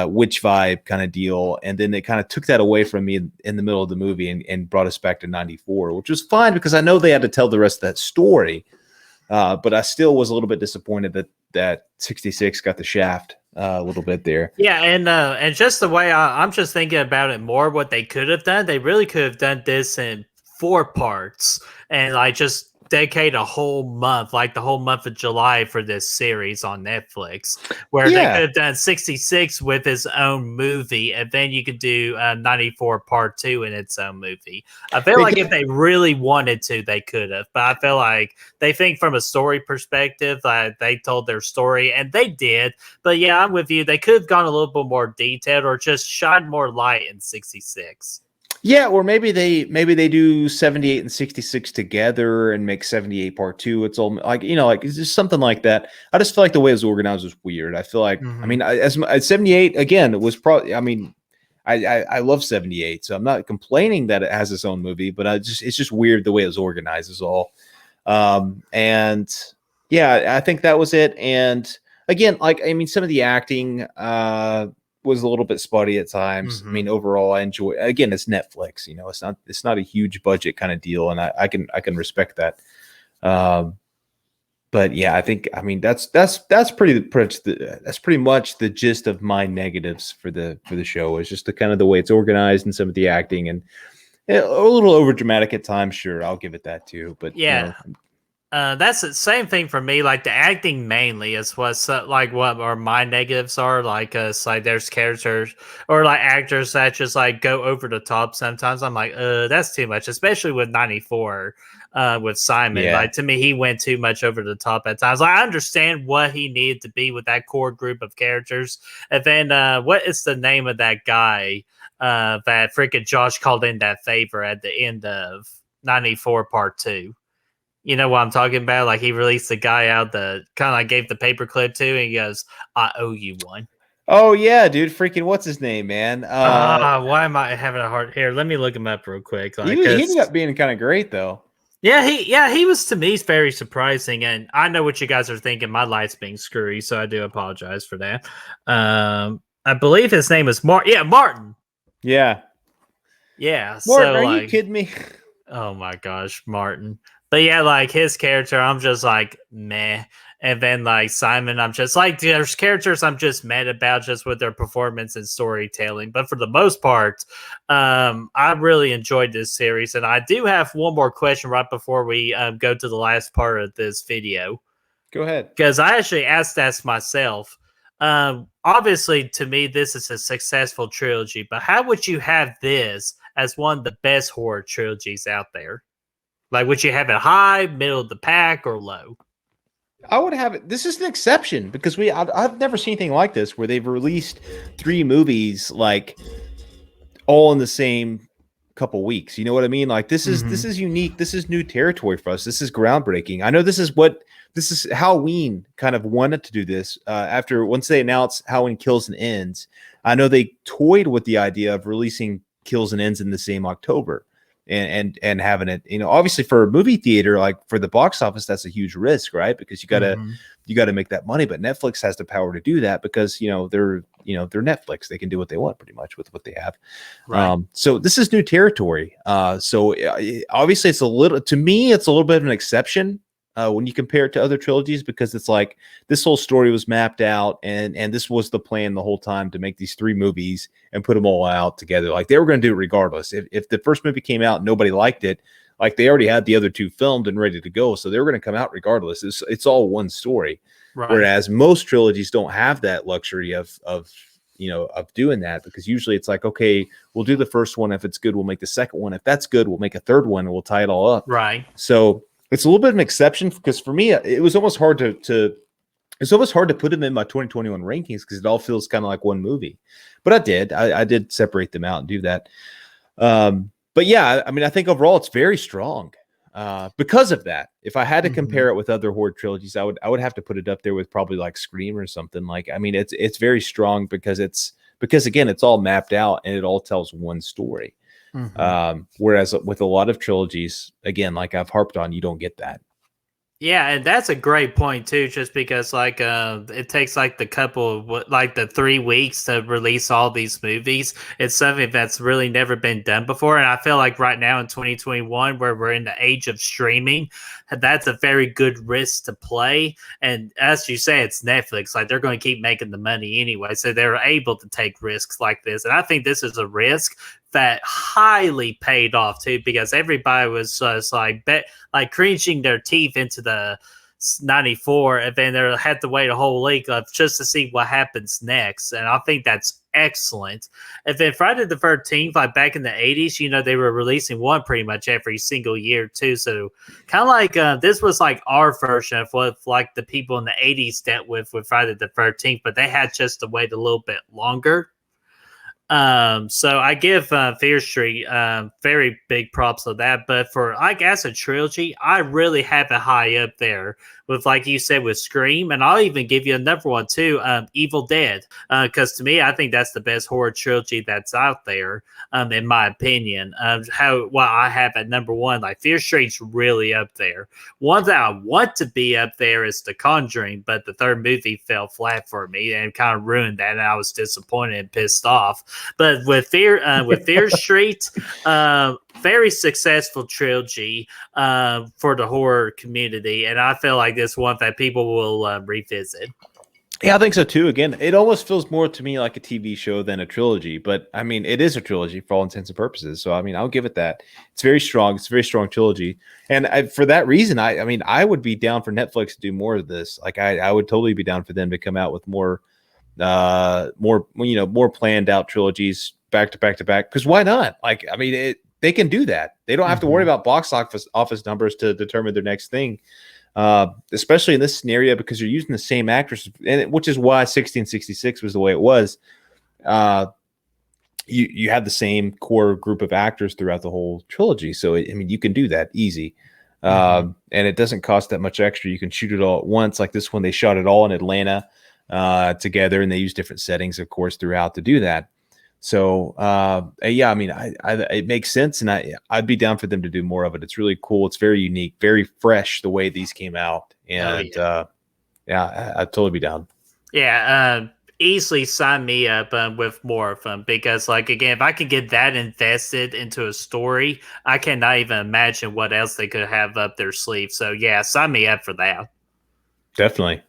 witch vibe kind of deal. And then they kind of took that away from me in the middle of the movie and brought us back to 94, which was fine because I know they had to tell the rest of that story. But I still was a little bit disappointed that 66 got the shaft a little bit there. Yeah, and just the way I'm just thinking about it more, what they could have done, they really could have done this in 4 parts and like just dedicate a whole month, like the whole month of July for this series on Netflix, where they could have done 66 with its own movie, and then you could do 94 part 2 in its own movie. I feel like if they really wanted to, they could have, but I feel like they think from a story perspective that they told their story, and they did. But yeah, I'm with you. They could have gone a little bit more detailed or just shined more light in 66. Yeah, or maybe they do 78 and 66 together and make 78 part 2. It's all like like it's just something like that. I just feel like the way it was organized was weird. I feel like I mean, as 78 again, it was probably. I mean, I love 78, so I'm not complaining that it has its own movie, but it's just weird the way it was organized is all. And yeah, I think that was it. And again, like I mean, some of the acting was a little bit spotty at times. I mean, overall, I enjoy. Again, it's Netflix. It's not a huge budget kind of deal, and I can respect that. But yeah, I mean that's pretty much the gist of my negatives for the show. Is just the kind of the way it's organized and some of the acting and a little over dramatic at times. Sure, I'll give it that too. But yeah. That's the same thing for me. Like the acting mainly is what's like what are my negatives are. Like it's like there's characters or like actors that just like go over the top. Sometimes I'm like, that's too much, especially with 94 with Simon. Yeah. Like to me, he went too much over the top at times. Like I understand what he needed to be with that core group of characters. And then what is the name of that guy that freaking Josh called in that favor at the end of 94 part 2? You know what I'm talking about? Like he released the guy out the kind of like gave the paperclip to, and he goes, "I owe you one." Oh yeah, dude! Freaking what's his name, man? Why am I having a hard here? Let me look him up real quick. Like, he ended up being kind of great though. Yeah, he was to me very surprising, and I know what you guys are thinking. My light's being screwy, so I do apologize for that. I believe his name is Martin. Yeah, Martin. Yeah. Yeah. Martin, so, are like, you kidding me? Oh my gosh, Martin. But yeah, like his character, I'm just like meh. And then like Simon, I'm just like there's characters I'm just mad about just with their performance and storytelling. But for the most part, I really enjoyed this series. And I do have one more question right before we go to the last part of this video. Go ahead. Because I actually asked myself, Obviously, to me, this is a successful trilogy, but how would you have this as one of the best horror trilogies out there? Like, would you have it high, middle of the pack, or low? I would have it. This is an exception because I've never seen anything like this where they've released three movies like all in the same couple weeks. You know what I mean? Like this is unique. This is new territory for us. This is groundbreaking. I know this is Halloween kind of wanted to do this after once they announced Halloween Kills and Ends. I know they toyed with the idea of releasing Kills and Ends in the same October. And having it, obviously for a movie theater, like for the box office, that's a huge risk, right? Because you gotta make that money. But Netflix has the power to do that because they're Netflix. They can do what they want pretty much with what they have. Right. So this is new territory. So obviously it's a little bit of an exception when you compare it to other trilogies because it's like this whole story was mapped out and this was the plan the whole time to make these three movies and put them all out together. Like they were going to do it regardless. If the first movie came out and nobody liked it, like they already had the other two filmed and ready to go, so they were going to come out regardless. It's all one story. Right. Whereas most trilogies don't have that luxury of doing that because usually it's like, okay, we'll do the first one. If it's good, we'll make the second one. If that's good, we'll make a third one and we'll tie it all up. Right. So it's a little bit of an exception because for me, it was almost hard to put them in my 2021 rankings because it all feels kind of like one movie. But I did separate them out and do that. But yeah, I mean, I think overall it's very strong because of that. If I had to compare it with other horror trilogies, I would have to put it up there with probably like Scream or something. Like, I mean, it's very strong because again, it's all mapped out and it all tells one story. Whereas with a lot of trilogies, again, like I've harped on, you don't get that. Yeah, and that's a great point too. Just because it takes like the 3 weeks to release all these movies. It's something that's really never been done before, and I feel like right now in 2021, where we're in the age of streaming, that's a very good risk to play. And as you say, it's Netflix; like they're going to keep making the money anyway, so they're able to take risks like this. And I think this is a risk that highly paid off too, because everybody was just like cringing their teeth into the 94, and then they had to wait a whole week just to see what happens next. And I think that's excellent. And then Friday the 13th, like back in the 80s, they were releasing one pretty much every single year too. So kind of like this was like our version of what like the people in the 80s dealt with Friday the 13th, but they had just to wait a little bit longer. So I give Fear Street very big props on that. But for like as a trilogy, I really have it high up there with, like you said, with Scream, and I'll even give you another one too, Evil Dead, because to me, I think that's the best horror trilogy that's out there, in my opinion. I have at number one, like Fear Street's really up there. One that I want to be up there is The Conjuring, but the third movie fell flat for me and kind of ruined that, and I was disappointed and pissed off. But with Fear Street, very successful trilogy for the horror community, and I feel like this one that people will revisit. Yeah, I think so too. Again, it almost feels more to me like a TV show than a trilogy, but I mean, it is a trilogy for all intents and purposes. So I mean, I'll give it that. It's very strong. It's a very strong trilogy, and for that reason, I mean, I would be down for Netflix to do more of this. Like, I would totally be down for them to come out with more planned out trilogies back to back to back. Because why not? Like, I mean, they can do that. They don't have to worry about box office numbers to determine their next thing. Especially in this scenario because you're using the same actress, which is why 1666 was the way it was. You have the same core group of actors throughout the whole trilogy, so I mean you can do that easy, and it doesn't cost that much extra. You can shoot it all at once. Like this one, they shot it all in Atlanta together, and they use different settings, of course, throughout to do that. So yeah, I mean, it makes sense, and I'd be down for them to do more of it. It's really cool. It's very unique, very fresh the way these came out, and yeah, I'd totally be down. Yeah, easily sign me up with more of them because, like, again, if I could get that invested into a story, I cannot even imagine what else they could have up their sleeve. So yeah, sign me up for that. Definitely.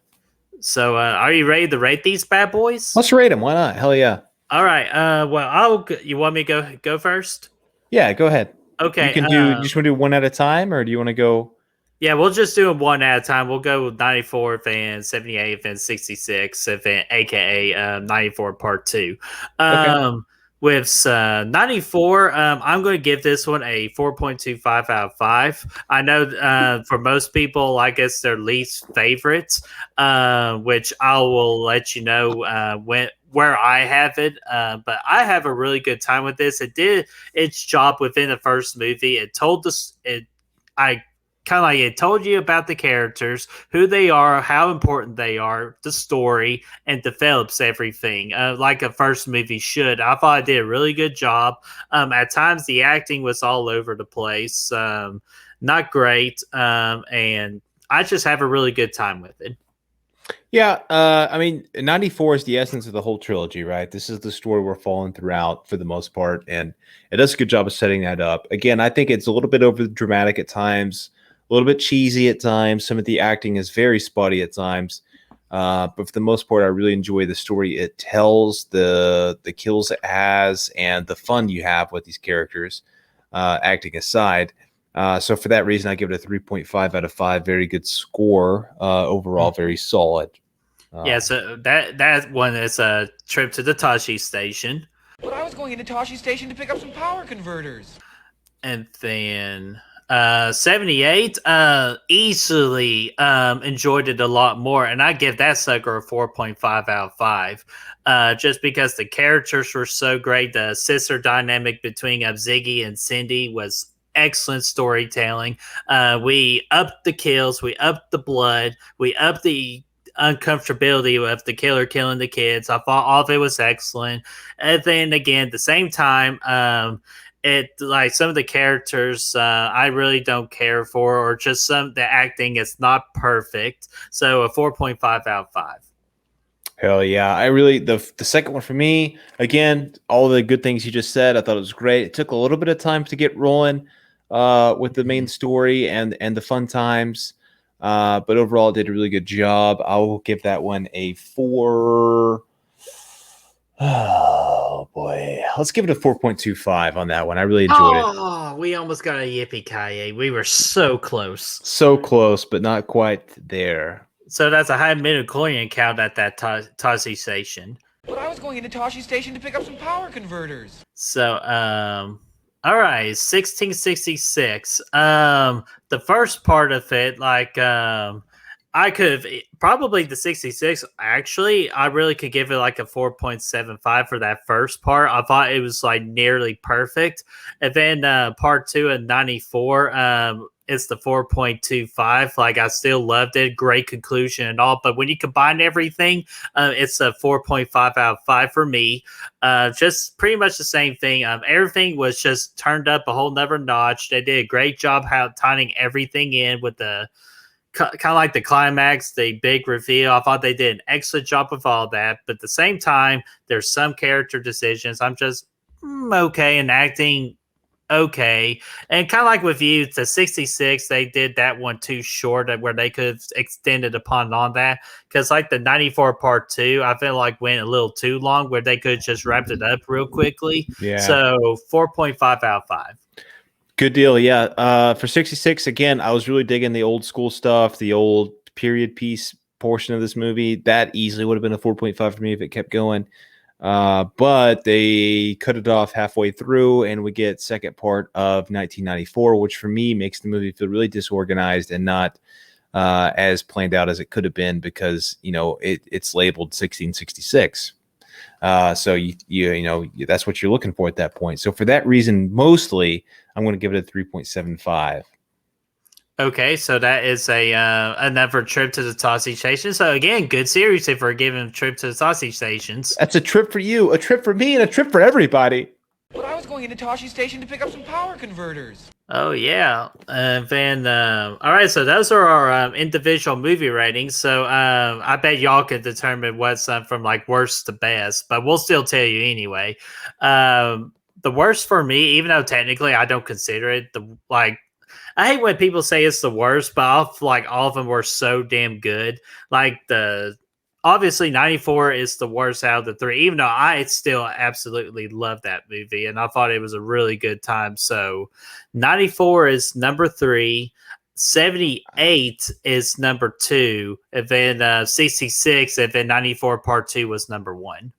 So are you ready to rate these bad boys? Let's rate them. Why not? Hell yeah. All right. Well, you want me to go first? Yeah, go ahead. Okay. You can do. You just want to do one at a time, or do you want to go? Yeah, we'll just do them one at a time. We'll go with 94 and 78 and 66 event, aka 94 part 2. Okay. With 94, I'm going to give this one a 4.25 out of 5. I know for most people, I guess their least favorites, which I will let you know where I have it. But I have a really good time with this. It did its job within the first movie. It told us it. I kind of like it told you about the characters, who they are, how important they are, the story, and develops everything like a first movie should. I thought I did a really good job. At times, the acting was all over the place, not great, and I just have a really good time with it. Yeah, I mean, 94 is the essence of the whole trilogy, right? This is the story we're following throughout for the most part, and it does a good job of setting that up. Again, I think it's a little bit over dramatic at times, a little bit cheesy at times. Some of the acting is very spotty at times, but for the most part, I really enjoy the story it tells, the kills it has, and the fun you have with these characters, acting aside. So for that reason, I give it a 3.5 out of 5. Very good score. Overall, very solid. Yeah, so that one is a trip to the Tosche station. But I was going into Tosche station to pick up some power converters. And then 78, easily enjoyed it a lot more. And I give that sucker a 4.5 out of 5. Just because the characters were so great. The sister dynamic between Ziggy and Cindy was excellent storytelling. We upped the kills, we upped the blood, we upped the uncomfortability of the killer killing the kids. I thought all of it was excellent. And then again, at the same time, it like some of the characters I really don't care for, or just some the acting is not perfect. So a 4.5 out of 5. Hell yeah. I really the second one for me, again, all the good things you just said, I thought it was great. It took a little bit of time to get rolling with the main story and the fun times. But overall it did a really good job. I will give that one a 4. Oh boy. Let's give it a 4.25 on that one. I really enjoyed it. Oh, we almost got a Yippee Ki Yay. We were so close. So close, but not quite there. So that's a high midichlorian count at that Tosche station. But I was going into Tosche station to pick up some power converters. So, all right, 1666. The first part of it, like, I could have probably the 66. Actually, I really could give it like a 4.75 for that first part. I thought it was like nearly perfect. And then part 2 and 94, it's the 4.25. Like, I still loved it. Great conclusion and all. But when you combine everything, it's a 4.5 out of 5 for me. Just pretty much the same thing. Everything was just turned up a whole nother notch. They did a great job tying everything in with the kind of like the climax, the big reveal. I thought they did an excellent job with all that. But at the same time, there's some character decisions I'm just okay, and acting okay. And kind of like with you, the 66, they did that one too short where they could have extended upon on that. Because like the 94 part 2, I feel like went a little too long where they could have just wrapped it up real quickly. Yeah. So 4.5 out of 5. Good deal. Yeah. For 66, again, I was really digging the old school stuff, the old period piece portion of this movie. That easily would have been a 4.5 for me if it kept going. But they cut it off halfway through, and we get second part of 1994, which for me makes the movie feel really disorganized and not as planned out as it could have been, because it's labeled 1666. So you know that's what you're looking for at that point. So for that reason, mostly I'm going to give it a 3.75. Okay, so that is another trip to the Tosche station. So again, good series if we're giving a trip to the Tosche stations. That's a trip for you, a trip for me, and a trip for everybody. But I was going into Tosche station to pick up some power converters. Oh yeah, then all right. So those are our individual movie ratings. So I bet y'all could determine what's from like worst to best, but we'll still tell you anyway. The worst for me, even though technically I don't consider it I hate when people say it's the worst, but I feel like all of them were so damn good. Like obviously 94 is the worst out of the 3, even though I still absolutely love that movie and I thought it was a really good time. So 94 is number 3. 78 is number 2, and then 66, and then 94 Part 2 was number 1.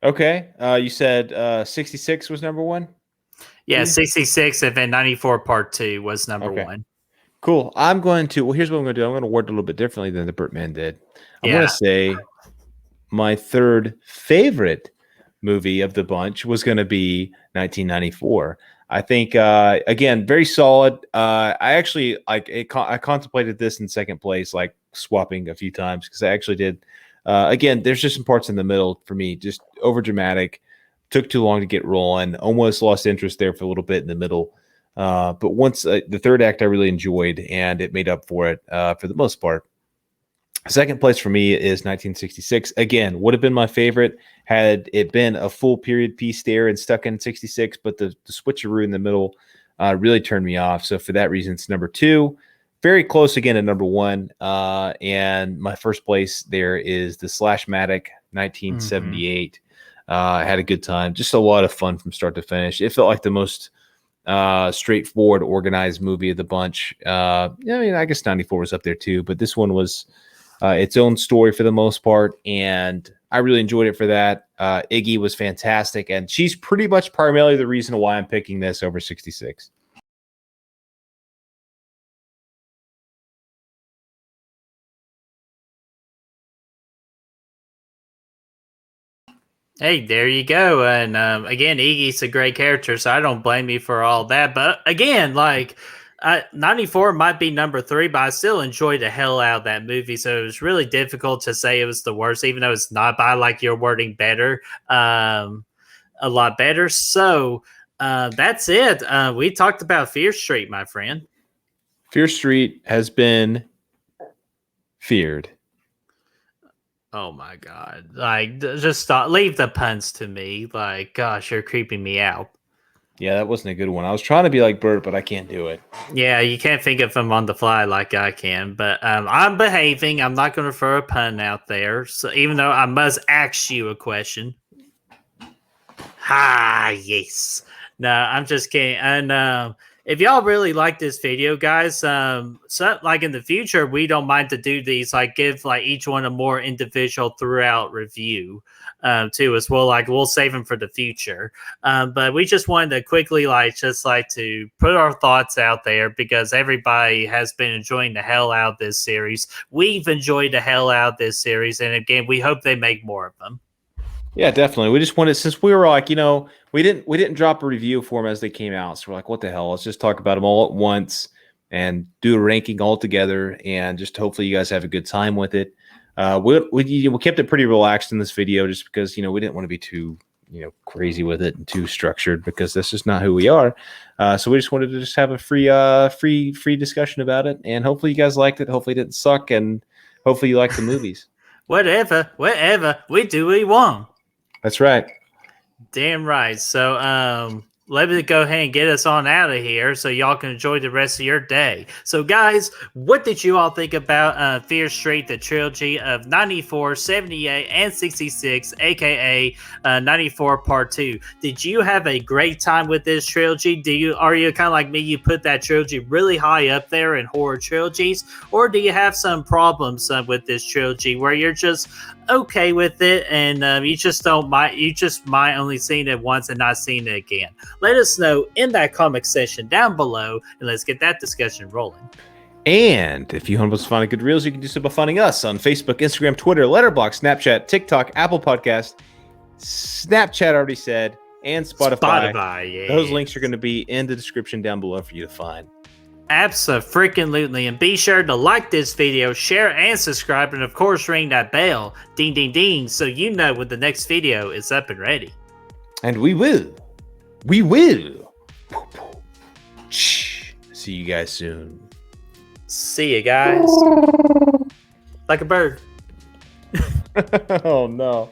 Okay. You said 66 was number 1? Yeah, 66 and then 94 Part 2 was number Okay. 1. Cool. Here's what I'm going to do. I'm going to word it a little bit differently than the Birdman did. I'm Yeah. going to say my third favorite movie of the bunch was going to be 1994. I think, again, very solid. I actually I contemplated this in second place, like swapping a few times because I actually did. Again, there's just some parts in the middle for me, just over dramatic. Took too long to get rolling. Almost lost interest there for a little bit in the middle. But once the third act, I really enjoyed, and it made up for it for the most part. Second place for me is 1966. Again, would have been my favorite had it been a full period piece there and stuck in 66, but the switcheroo in the middle really turned me off. So for that reason, it's number 2. Very close again at number 1. And my first place there is the Slashmatic 1978. I had a good time. Just a lot of fun from start to finish. It felt like the most straightforward, organized movie of the bunch. I mean, I guess 94 was up there too, but this one was its own story for the most part, and I really enjoyed it for that. Iggy was fantastic, and she's pretty much primarily the reason why I'm picking this over 66. Hey, there you go. And again, Iggy's a great character, so I don't blame you for all that. But again, like 94 might be number 3, but I still enjoyed the hell out of that movie. So it was really difficult to say it was the worst, even though it's not. But I like your wording better, a lot better. So that's it. We talked about Fear Street, my friend. Fear Street has been feared. Oh my god! Like, just stop. Leave the puns to me. Like, gosh, you're creeping me out. Yeah, that wasn't a good one. I was trying to be like Bert, but I can't do it. Yeah, you can't think of them on the fly like I can. But I'm behaving. I'm not going to throw a pun out there. So even though I must ask you a question. Yes. No, I'm just kidding. And if y'all really like this video, guys, so like in the future, we don't mind to do these, like give like each one a more individual throughout review too as well. Like we'll save them for the future. But we just wanted to quickly to put our thoughts out there because everybody has been enjoying the hell out of this series. We've enjoyed the hell out of this series. And again, we hope they make more of them. Yeah, definitely. We just wanted, since we were like, we didn't drop a review for them as they came out. So we're like, what the hell? Let's just talk about them all at once and do a ranking all together, and just hopefully you guys have a good time with it. We kept it pretty relaxed in this video just because we didn't want to be too crazy with it and too structured because that's just not who we are. So we just wanted to just have a free discussion about it, and hopefully you guys liked it. Hopefully it didn't suck, and hopefully you like the movies. Whatever, we do what we want. That's right. Damn right. So let me go ahead and get us on out of here so y'all can enjoy the rest of your day. So guys, what did you all think about Fear Street, the trilogy of 94, 78, and 66, aka 94 Part 2? Did you have a great time with this trilogy? Are you kind of like me, you put that trilogy really high up there in horror trilogies? Or do you have some problems with this trilogy where you're just okay with it and you just might only seen it once and not seen it again? Let us know in that comment section down below, and let's get that discussion rolling. And if you want us to find good reels, you can do so by finding us on Facebook, Instagram, Twitter, Letterboxd, Snapchat, TikTok, Apple Podcast, Snapchat already said, and Spotify. Yeah. Those links are going to be in the description down below for you to find. Absolutely. And be sure to like this video, share and subscribe, and of course ring that bell, ding ding ding, so you know when the next video is up and ready. And we will see you guys soon. See you guys. Like a bird. Oh no.